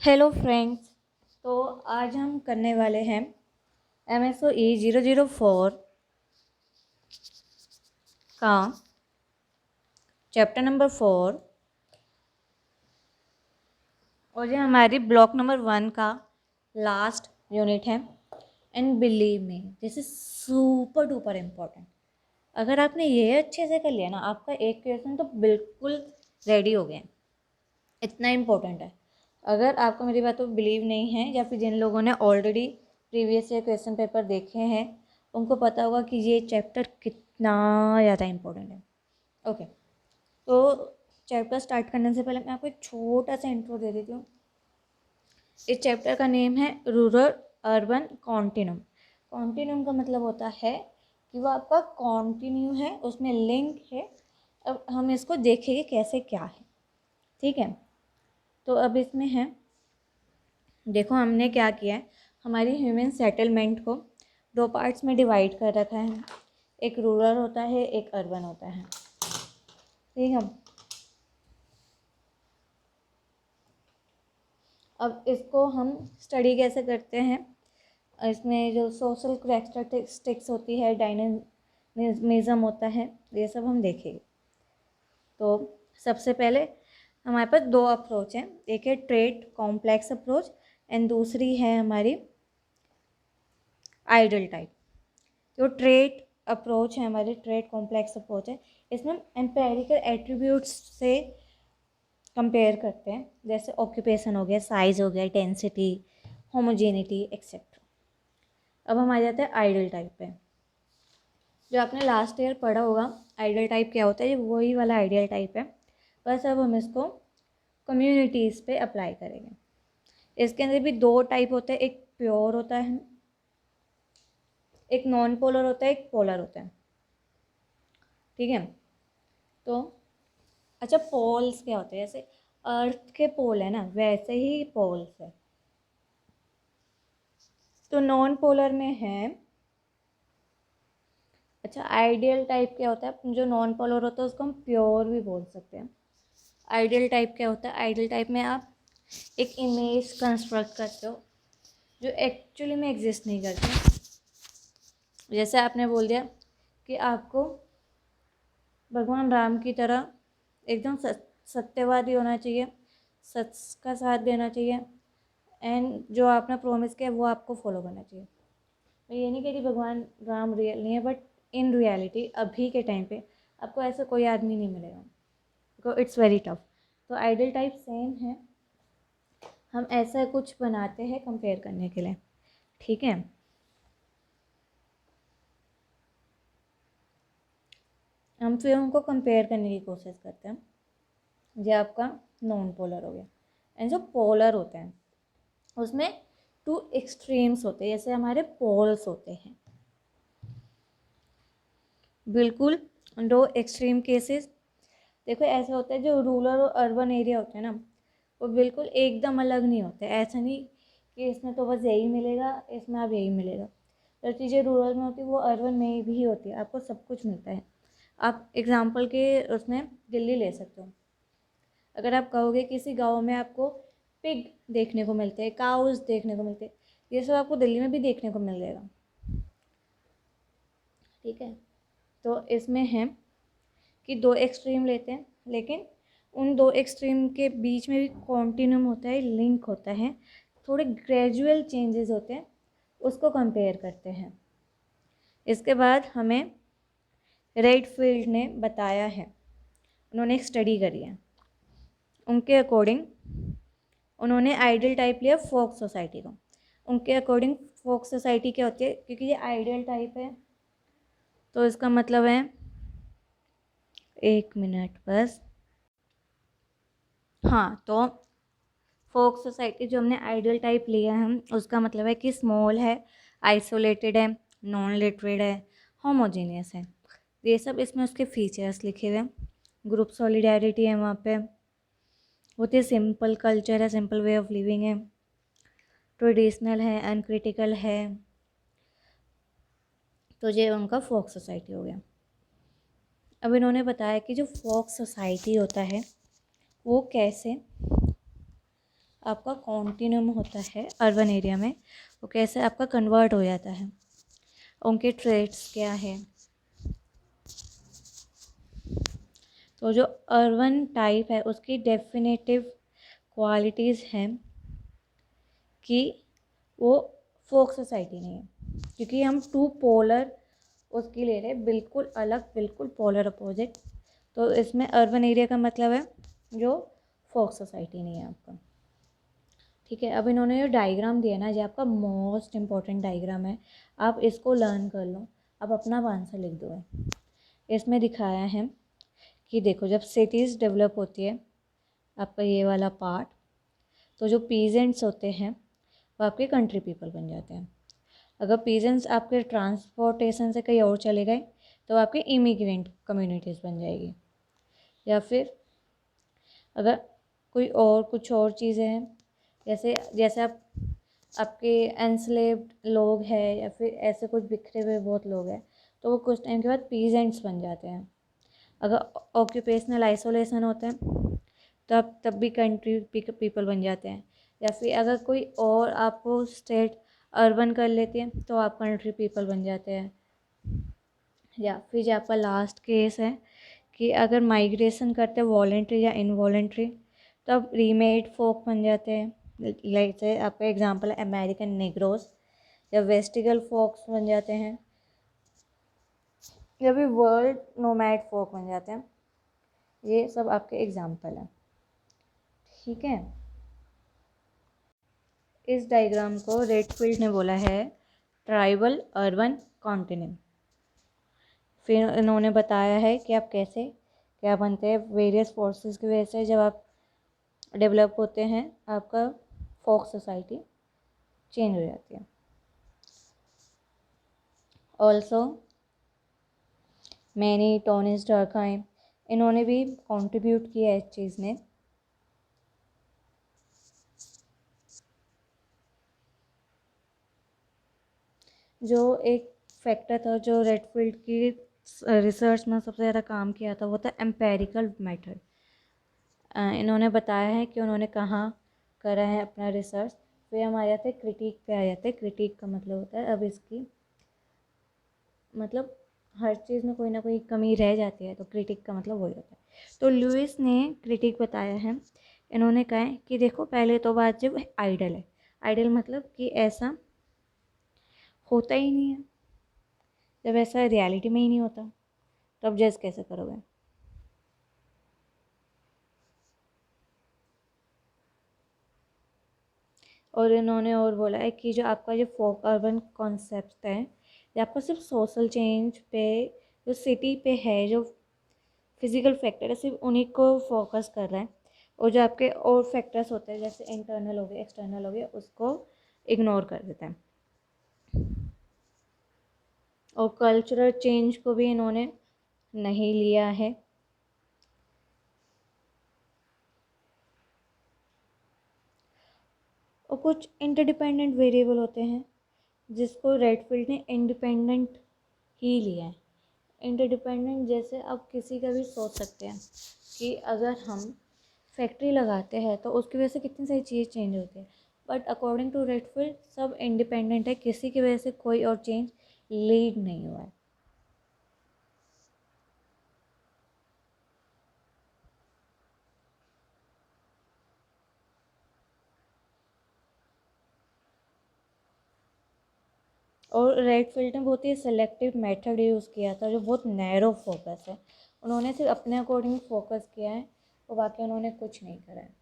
Hello friends. तो आज हम करने वाले हैं MSOE 004 का चैप्टर नंबर 4 और ये हमारी ब्लॉक नंबर 1 का लास्ट यूनिट है। And believe me, this is super duper important. अगर आपने ये अच्छे से कर लिया ना, आपका एक क्वेश्चन तो बिल्कुल रेडी हो गया। इतना इम्पोर्टेंट है। अगर आपको मेरी बात पर बिलीव नहीं है या फिर जिन लोगों ने already previous year question paper देखे हैं उनको पता होगा कि ये चैप्टर कितना ज़्यादा इम्पोर्टेंट है। ओके, तो चैप्टर स्टार्ट करने से पहले मैं आपको एक छोटा सा इंट्रो दे देती हूँ। इस चैप्टर का नेम है रूरल अर्बन कॉन्टिन्यूम। कॉन्टिन्यूम का मतलब होता है कि वो आपका कॉन्टिन्यू है, उसमें लिंक है। अब हम इसको देखेंगे कैसे क्या है, ठीक है। तो अब इसमें है, देखो हमने क्या किया है, हमारी ह्यूमन सेटलमेंट को दो पार्ट्स में डिवाइड कर रखा है। एक रूरल होता है, एक अर्बन होता है, ठीक है। अब इसको हम स्टडी कैसे करते हैं, इसमें जो सोशल करैक्टरिस्टिक्स होती है, डायनेमिज्म होता है, ये सब हम देखेंगे। तो सबसे पहले हमारे पास दो अप्रोच हैं, एक है ट्रेड कॉम्प्लेक्स अप्रोच एंड दूसरी है हमारी आइडल टाइप। जो ट्रेड अप्रोच है हमारी, ट्रेड कॉम्प्लेक्स अप्रोच है, इसमें हम एम्पेरिकल एट्रीब्यूट्स से कंपेयर करते हैं, जैसे ऑक्यूपेशन हो गया, साइज हो गया, डेंसिटी, होमोजेनिटी एक्सेट्रा। अब हम आ जाते हैं आइडल टाइप पे। जो आपने लास्ट ईयर पढ़ा होगा आइडल टाइप क्या होता है, ये वही वाला आइडियल टाइप है, बस अब हम इसको कम्युनिटीज़ पे अप्लाई करेंगे। इसके अंदर भी दो टाइप होते हैं, एक प्योर होता है, एक नॉन पोलर होता है, एक पोलर होता है, ठीक है। तो अच्छा, पोल्स क्या होते हैं, जैसे अर्थ के पोल है ना, वैसे ही पोल्स है। तो नॉन पोलर में है, अच्छा आइडियल टाइप क्या होता है, जो नॉन पोलर होता है उसको हम प्योर भी बोल सकते हैं। आइडियल टाइप क्या होता है, आइडियल टाइप में आप एक इमेज कंस्ट्रक्ट करते हो जो एक्चुअली में एग्जिस्ट नहीं करती। जैसे आपने बोल दिया कि आपको भगवान राम की तरह एकदम सत्यवादी होना चाहिए, सच का साथ देना चाहिए, एंड जो आपने प्रॉमिस किया वो आपको फॉलो करना चाहिए। मैं ये नहीं कह रही भगवान राम रियल नहीं है, बट इन रियलिटी अभी के टाइम पे आपको ऐसा कोई आदमी नहीं मिलेगा, बिकॉज इट्स वेरी टफ। तो आइडल टाइप सेम है, हम ऐसा कुछ बनाते हैं कंपेयर करने के लिए, ठीक है। हम फिर उनको कंपेयर करने की कोशिश करते हैं। ये आपका नॉन पोलर हो गया। एंड जो पोलर होते हैं उसमें टू एक्सट्रीम्स होते हैं, जैसे हमारे पोल्स होते हैं, बिल्कुल दो एक्सट्रीम केसेस। देखो ऐसा होता है, जो रूरल और अर्बन एरिया होते हैं ना, वो बिल्कुल एकदम अलग नहीं होते। ऐसा नहीं कि इसमें तो बस यही मिलेगा, इसमें अब यही मिलेगा। जो चीज़ें रूरल में होती है वो अर्बन में भी होती है, आपको सब कुछ मिलता है। आप एग्जाम्पल के उसमें दिल्ली ले सकते हो। अगर आप कहोगे किसी गांव में आपको पिग देखने को मिलते हैं, काउज देखने को मिलते हैं, ये सब आपको दिल्ली में भी देखने को मिल जाएगा, ठीक है। तो इसमें है कि दो एक्सट्रीम लेते हैं, लेकिन उन दो एक्सट्रीम के बीच में भी कॉन्टिन्यूम होता है, लिंक होता है, थोड़े ग्रेजुअल चेंजेस होते हैं, उसको कंपेयर करते हैं। इसके बाद हमें रेडफील्ड ने बताया है, उन्होंने एक स्टडी करी है, उनके अकॉर्डिंग उन्होंने आइडियल टाइप लिया फोक सोसाइटी को। उनके अकॉर्डिंग फोक सोसाइटी क्या होती है, क्योंकि ये आइडियल टाइप है तो इसका मतलब है, एक मिनट बस, हाँ, तो फोक सोसाइटी जो हमने आइडियल टाइप लिया है उसका मतलब है कि स्मॉल है, आइसोलेटेड है, नॉन लिटरेट है, होमोजीनियस है। ये सब इसमें उसके फीचर्स लिखे हुए हैं। ग्रुप सॉलिडारिटी है वहाँ पे, होती है, सिंपल कल्चर है, सिंपल वे ऑफ लिविंग है, ट्रेडिशनल है, अनक्रिटिकल है। तो ये उनका फोक सोसाइटी हो गया। अब इन्होंने बताया कि जो फोक सोसाइटी होता है वो कैसे आपका कॉन्टिन्यूम होता है अर्बन एरिया में, वो कैसे आपका कन्वर्ट हो जाता है, उनके ट्रेड्स क्या है। तो जो अर्बन टाइप है उसकी डेफिनेटिव क्वालिटीज़ हैं कि वो फोक सोसाइटी नहीं है, क्योंकि हम टू पोलर उसकी ले रहे हैं, बिल्कुल अलग, बिल्कुल पोलर अपोजिट। तो इसमें अर्बन एरिया का मतलब है जो फोक सोसाइटी नहीं है आपका। ठीक है, अब इन्होंने जो डायग्राम दिया ना, जो आपका मोस्ट इम्पॉर्टेंट डायग्राम है, आप इसको लर्न कर लो, अब अपना आंसर लिख दो। इसमें दिखाया है कि देखो, जब सिटीज़ डेवलप होती है, आपका ये वाला पार्ट, तो जो पीजेंट्स होते हैं वो आपके कंट्री पीपल बन जाते हैं। अगर पीजेंट्स आपके ट्रांसपोर्टेशन से कहीं और चले गए तो आपके इमिग्रेंट कम्युनिटीज़ बन जाएगी। या फिर अगर कोई और कुछ और चीज़ें हैं, जैसे जैसे आपके एनस्लेव्ड लोग हैं या फिर ऐसे कुछ बिखरे हुए बहुत लोग हैं, तो वो कुछ टाइम के बाद पीजेंट्स बन जाते हैं। अगर ऑक्यूपेशनल आइसोलेशन होते हैं तब भी कंट्री पीपल बन जाते हैं। या फिर अगर कोई और आपको स्टेट अर्बन कर लेती है तो आप कंट्री पीपल बन जाते हैं। या फिर जो आपका लास्ट केस है कि अगर माइग्रेशन करते हैं वॉलेंट्री या इनवॉलेंट्री, तब रीमेड फोक बन जाते हैं। लाइक से आपका एग्जांपल है अमेरिकन नेग्रोस, या वेस्टिगल फोक्स बन जाते हैं, या फिर वर्ल्ड नोमैड फोक बन जाते हैं। ये सब आपके एग्जांपल हैं। ठीक है, इस डायग्राम को रेडफील्ड ने बोला है ट्राइबल अर्बन कॉन्टिनेंट। फिर इन्होंने बताया है कि आप कैसे क्या बनते हैं, वेरियस फोर्सेस की वजह से जब आप डेवलप होते हैं आपका फोक सोसाइटी चेंज हो जाती है। ऑल्सो मैनी, टोनिस, डर्कहाइम, इन्होंने भी कंट्रीब्यूट किया है इस चीज़ में। जो एक फैक्टर था जो रेडफील्ड की रिसर्च में सबसे ज़्यादा काम किया था वो था एम्पेरिकल मेथड। इन्होंने बताया है कि उन्होंने कहाँ करा है अपना रिसर्च। फिर हम आ जाते हैं क्रिटिक पे, आ जाते हैं क्रिटिक का मतलब होता है, अब इसकी मतलब हर चीज़ में कोई ना कोई कमी रह जाती है, तो क्रिटिक का मतलब वही होता है। तो लुइस ने क्रिटिक बताया है, इन्होंने कहा है कि देखो, पहले तो बात जब आइडल है, आइडल मतलब कि ऐसा होता ही नहीं है, जब ऐसा रियलिटी में ही नहीं होता तो अब जज कैसे करोगे। और इन्होंने और बोला है कि जो आपका जो फोक अर्बन कॉन्सेप्ट है, ये आपका सिर्फ सोशल चेंज पे, जो सिटी पे है, जो फिजिकल फैक्टर है, सिर्फ उन्हीं को फोकस कर रहा है। और जो आपके और फैक्टर्स होते हैं जैसे इंटरनल हो गए, एक्सटर्नल हो गए, उसको इग्नोर कर देता है। और कल्चरल चेंज को भी इन्होंने नहीं लिया है। और कुछ इंटरडिपेंडेंट वेरिएबल होते हैं जिसको रेडफील्ड ने इंडिपेंडेंट ही लिया है। इंटरडिपेंडेंट जैसे आप किसी का भी सोच सकते हैं कि अगर हम फैक्ट्री लगाते हैं तो उसकी वजह से कितनी सारी चीज़ें चेंज होती है, बट अकॉर्डिंग टू रेडफील्ड सब इंडिपेंडेंट है, किसी की वजह से कोई और चेंज लीड नहीं हुआ है। और रेडफील्ड ने बहुत ही सेलेक्टिव मेथड यूज़ किया था जो बहुत नैरो फोकस है। उन्होंने सिर्फ अपने अकॉर्डिंग फोकस किया है और बाकी उन्होंने कुछ नहीं करा है।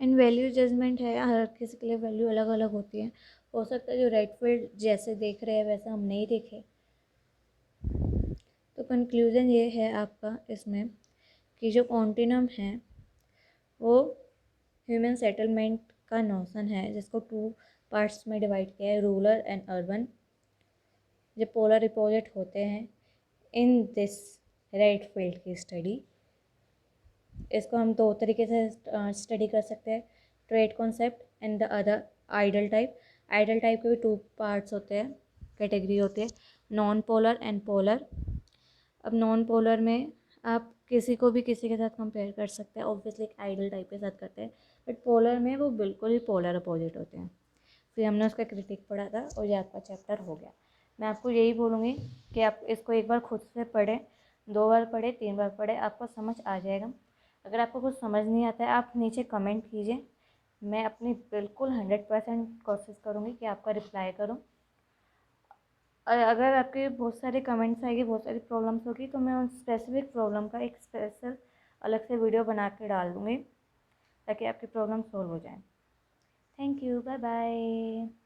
एंड वैल्यू जजमेंट है, हर किसी के लिए वैल्यू अलग अलग होती है। हो सकता है जो रेडफील्ड जैसे देख रहे हैं वैसा हम नहीं देखें। तो कंक्लूज़न ये है आपका इसमें कि जो कॉन्टिनम है वो ह्यूमन सेटलमेंट का नोशन है, जिसको टू पार्ट्स में डिवाइड किया है, रूरल एंड अर्बन, जो पोलर अपोजिट होते हैं इन दिस रेडफील्ड की स्टडी। इसको हम दो तरीके से स्टडी कर सकते हैं, trade concept and the other ideal type. Ideal type के भी टू पार्ट्स होते हैं, कैटेगरी होती है, नॉन पोलर एंड पोलर। अब नॉन पोलर में आप किसी को भी किसी के साथ कंपेयर कर सकते हैं, ऑब्वियसली एक आइडल टाइप के साथ करते हैं, बट पोलर में वो बिल्कुल ही पोलर अपोजिट होते हैं। फिर हमने उसका क्रिटिक पढ़ा था और ये आपका चैप्टर हो गया। मैं आपको यही बोलूँगी कि आप इसको एक बार खुद से पढ़ें, 2 बार पढ़ें, 3 बार पढ़ें, आपको समझ आ जाएगा। अगर आपको कुछ समझ नहीं आता है आप नीचे कमेंट कीजिए, मैं अपनी बिल्कुल 100% कोशिश करूँगी कि आपका रिप्लाई करूँ। और अगर आपके बहुत सारे कमेंट्स आएंगे, बहुत सारी प्रॉब्लम्स होगी, तो मैं उन स्पेसिफिक प्रॉब्लम का एक स्पेशल अलग से वीडियो बना के डाल दूँगी ताकि आपकी प्रॉब्लम सॉल्व हो जाए। Thank you, bye bye.